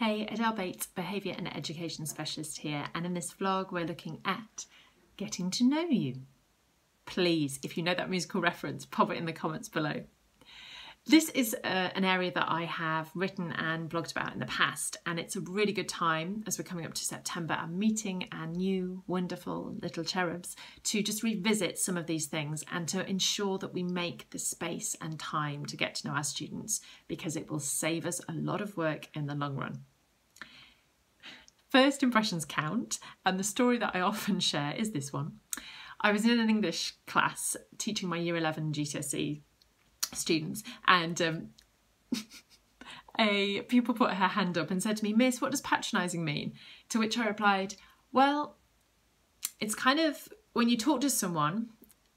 Hey, Adele Bates, Behaviour and Education Specialist here, and in this vlog we're looking at getting to know you. Please, if you know that musical reference, pop it in the comments below. This is an area that I have written and blogged about in the past, and it's a really good time as we're coming up to September and meeting our new wonderful little cherubs to just revisit some of these things and to ensure that we make the space and time to get to know our students, because it will save us a lot of work in the long run. First impressions count, and the story that I often share is this one. I was in an English class teaching my Year 11 GCSE students, and a pupil put her hand up and said to me, "Miss, what does patronising mean?" To which I replied, well, it's kind of when you talk to someone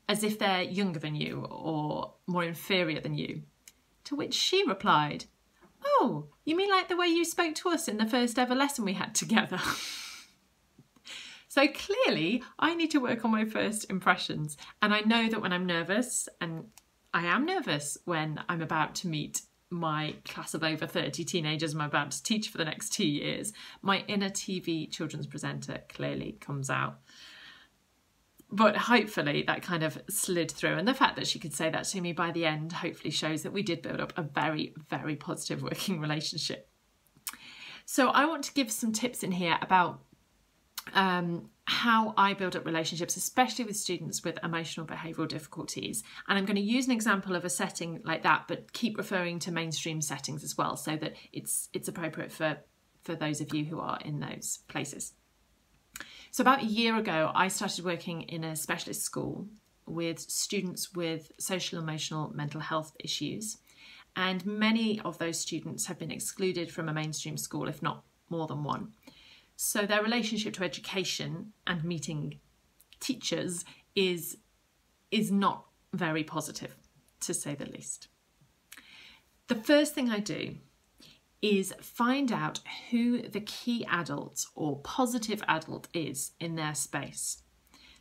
as if they're younger than you or more inferior than you. To which she replied, "Oh, you mean like the way you spoke to us in the first ever lesson we had together?" So clearly I need to work on my first impressions, and I know that when I'm nervous, and I am nervous when I'm about to meet my class of over 30 teenagers I'm about to teach for the next 2 years, my inner TV children's presenter clearly comes out. But hopefully that kind of slid through, and the fact that she could say that to me by the end hopefully shows that we did build up a very, very positive working relationship. So I want to give some tips in here about how I build up relationships, especially with students with emotional behavioural difficulties. And I'm going to use an example of a setting like that, but keep referring to mainstream settings as well, so that it's appropriate for those of you who are in those places. So about a year ago, I started working in a specialist school with students with social, emotional, mental health issues. And many of those students have been excluded from a mainstream school, if not more than one. So their relationship to education and meeting teachers is not very positive, to say the least. The first thing I do is find out who the key adult or positive adult is in their space.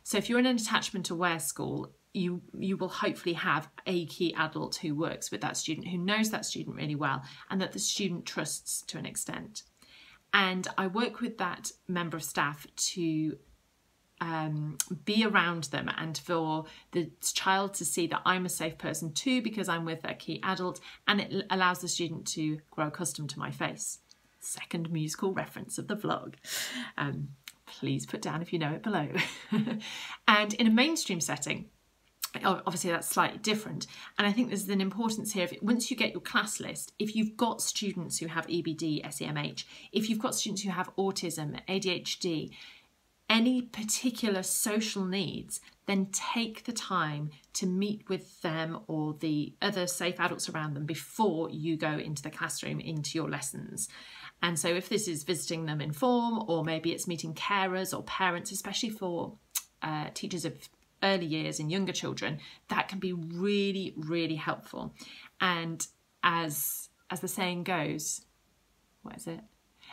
So if you're in an attachment aware school, you will hopefully have a key adult who works with that student, who knows that student really well, and that the student trusts to an extent. And I work with that member of staff to be around them, and for the child to see that I'm a safe person too, because I'm with their key adult, and it allows the student to grow accustomed to my face. Second musical reference of the vlog. Please put down if you know it below. And in a mainstream setting, obviously that's slightly different, and I think there's an importance here. Once you get your class list, if you've got students who have EBD, SEMH, if you've got students who have autism, ADHD, any particular social needs, then take the time to meet with them or the other safe adults around them before you go into the classroom, into your lessons. And so if this is visiting them in form, or maybe it's meeting carers or parents, especially for teachers of early years and younger children, that can be really, really helpful. And as the saying goes, what is it?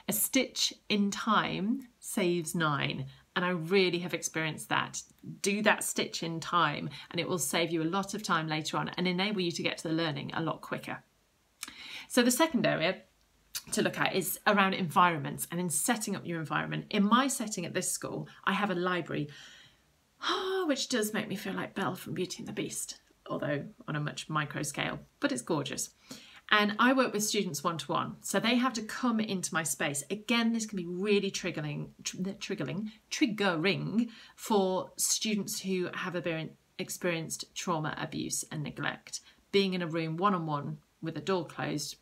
A stitch in time saves 9. And I really have experienced that. Do that stitch in time, and it will save you a lot of time later on and enable you to get to the learning a lot quicker. So the second area to look at is around environments and in setting up your environment. In my setting at this school, I have a library, which does make me feel like Belle from Beauty and the Beast, although on a much micro scale, but it's gorgeous. And I work with students one-to-one, so they have to come into my space. Again, this can be really triggering for students who have experienced trauma, abuse and neglect. Being in a room one-on-one with a door closed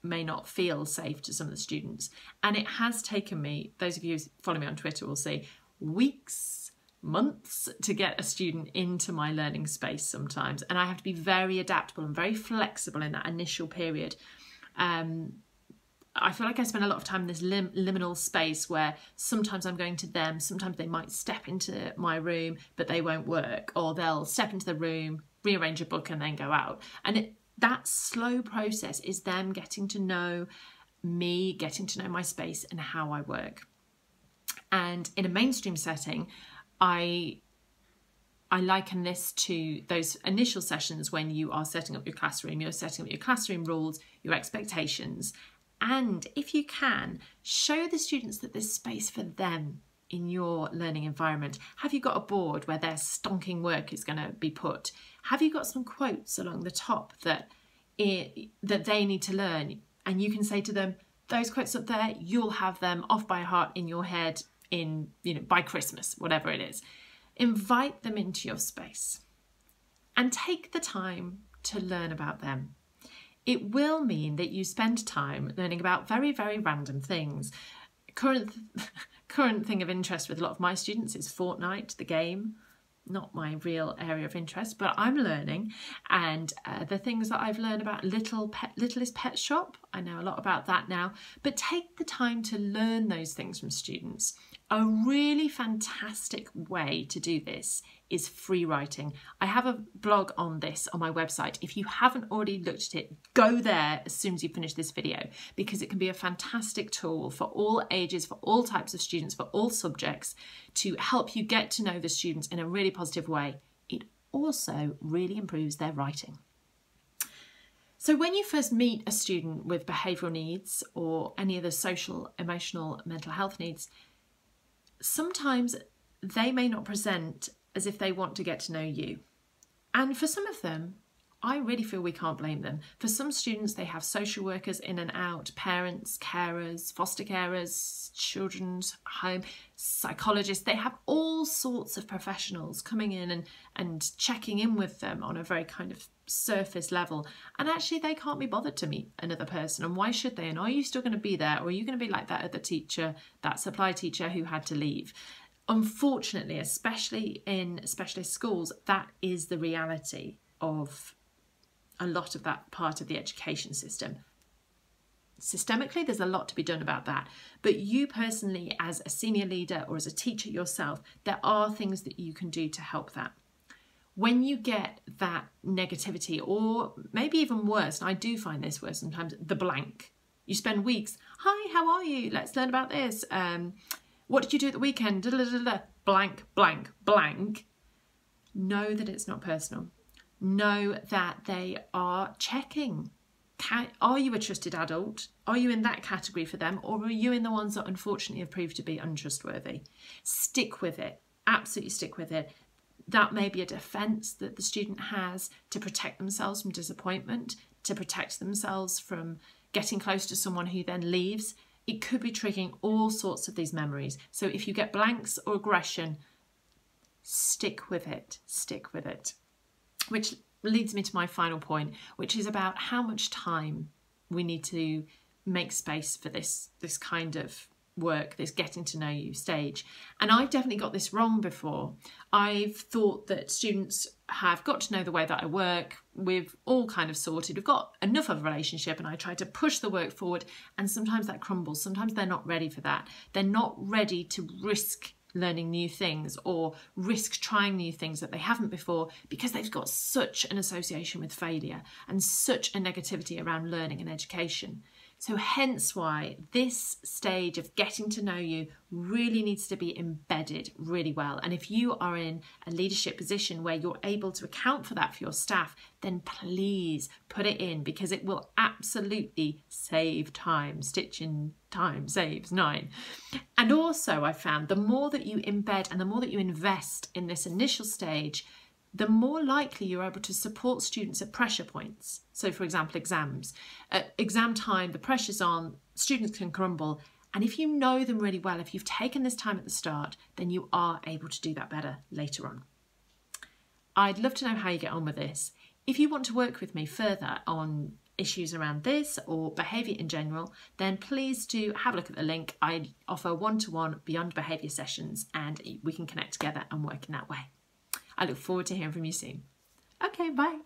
may not feel safe to some of the students. And it has taken me, those of you who follow me on Twitter will see, weeks, months to get a student into my learning space sometimes, and I have to be very adaptable and very flexible in that initial period. I feel like I spend a lot of time in this liminal space where sometimes I'm going to them, sometimes they might step into my room but they won't work, or they'll step into the room, rearrange a book and then go out. And that slow process is them getting to know me, getting to know my space and how I work. And in a mainstream setting, I liken this to those initial sessions when you are setting up your classroom. You're setting up your classroom rules, your expectations, And if you can, show the students that there's space for them in your learning environment. Have you got a board where their stonking work is going to be put? Have you got some quotes along the top that they need to learn? And you can say to them, those quotes up there, you'll have them off by heart in your head by Christmas, whatever it is. Invite them into your space and take the time to learn about them. It will mean that you spend time learning about very, very random things. Current thing of interest with a lot of my students is Fortnite, the game. Not my real area of interest, but I'm learning. And the things that I've learned about Littlest Pet Shop, I know a lot about that now. But take the time to learn those things from students. A really fantastic way to do this is free writing. I have a blog on this on my website. If you haven't already looked at it, go there as soon as you finish this video, because it can be a fantastic tool for all ages, for all types of students, for all subjects, to help you get to know the students in a really positive way. It also really improves their writing. So when you first meet a student with behavioural needs or any other social, emotional, mental health needs, sometimes they may not present as if they want to get to know you. And for some of them, I really feel we can't blame them. For some students, they have social workers in and out, parents, carers, foster carers, children's home, psychologists. They have all sorts of professionals coming in and checking in with them on a very kind of surface level. And actually, they can't be bothered to meet another person. And why should they? And are you still going to be there? Or are you going to be like that other teacher, that supply teacher who had to leave? Unfortunately, especially in specialist schools, that is the reality of a lot of that part of the education system. Systemically, there's a lot to be done about that. But you personally, as a senior leader or as a teacher yourself, there are things that you can do to help that. When you get that negativity, or maybe even worse, and I do find this worse sometimes, the blank. You spend weeks, hi, how are you? Let's learn about this. What did you do at the weekend? Da, da, da, da. Blank, blank, blank. Know that it's not personal. Know that they are checking. Are you a trusted adult? Are you in that category for them? Or are you in the ones that unfortunately have proved to be untrustworthy? Stick with it. Absolutely stick with it. That may be a defence that the student has to protect themselves from disappointment, to protect themselves from getting close to someone who then leaves. It could be triggering all sorts of these memories. So if you get blanks or aggression, stick with it. Stick with it. Which leads me to my final point, which is about how much time we need to make space for this kind of work, this getting to know you stage. And I've definitely got this wrong before. I've thought that students have got to know the way that I work. We've all kind of sorted. We've got enough of a relationship, and I try to push the work forward. And sometimes that crumbles. Sometimes they're not ready for that. They're not ready to risk learning new things or risk trying new things that they haven't before, because they've got such an association with failure and such a negativity around learning and education. So hence why this stage of getting to know you really needs to be embedded really well. And if you are in a leadership position where you're able to account for that for your staff, then please put it in, because it will absolutely save time. Stitching time saves 9. And also I found the more that you embed and the more that you invest in this initial stage, the more likely you're able to support students at pressure points. So for example, exams. At exam time, the pressure's on, students can crumble. And if you know them really well, if you've taken this time at the start, then you are able to do that better later on. I'd love to know how you get on with this. If you want to work with me further on issues around this or behaviour in general, then please do have a look at the link. I offer one-to-one Beyond Behaviour sessions, and we can connect together and work in that way. I look forward to hearing from you soon. Okay, bye.